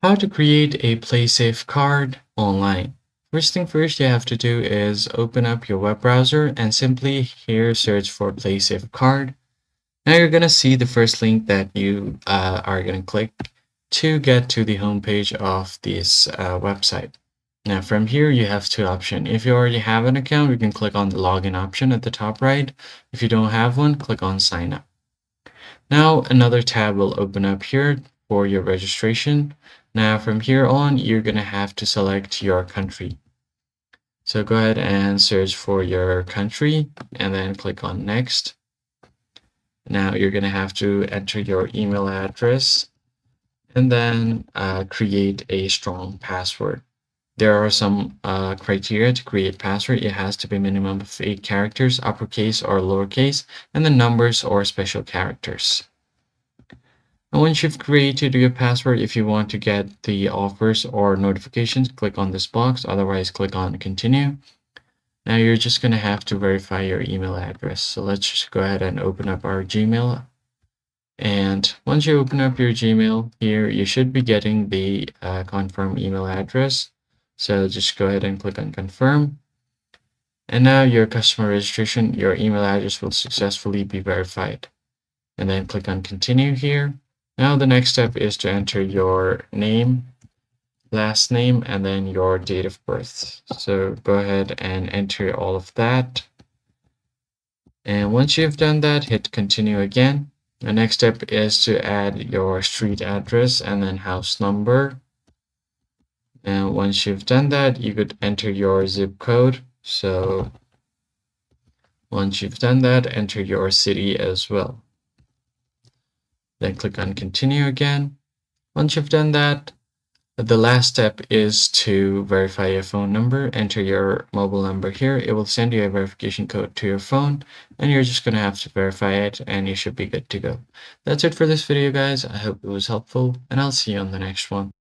How to create a Paysafe card online. First thing first you have to do is open up your web browser and simply here search for Paysafe Card. Now you're going to see the first link that you are going to click to get to the homepage of this website. Now from here you have two options. If you already have an account, you can click on the login option at the top right. If you don't have one, click on sign up. Now another tab will open up here for your registration. Now from here on, you're going to have to select your country. So go ahead and search for your country and then click on next. Now you're going to have to enter your email address and then create a strong password. There are some criteria to create password. It has to be minimum of 8 characters, uppercase or lowercase, and the numbers or special characters. And once you've created your password, if you want to get the offers or notifications, click on this box. Otherwise, click on continue. Now you're just going to have to verify your email address. So let's just go ahead and open up our Gmail. And once you open up your Gmail here, you should be getting the confirm email address. So just go ahead and click on confirm. And now your customer registration, your email address will successfully be verified. And then click on continue here. Now the next step is to enter your name, last name, and then your date of birth. So go ahead and enter all of that. And once you've done that, hit continue again. The next step is to add your street address and then house number. And once you've done that, you could enter your zip code. So once you've done that, enter your city as well. Then click on continue again. Once you've done that, the last step is to verify your phone number. Enter your mobile number here. It will send you a verification code to your phone, and you're just going to have to verify it, and you should be good to go. That's it for this video, guys. I hope it was helpful, and I'll see you on the next one.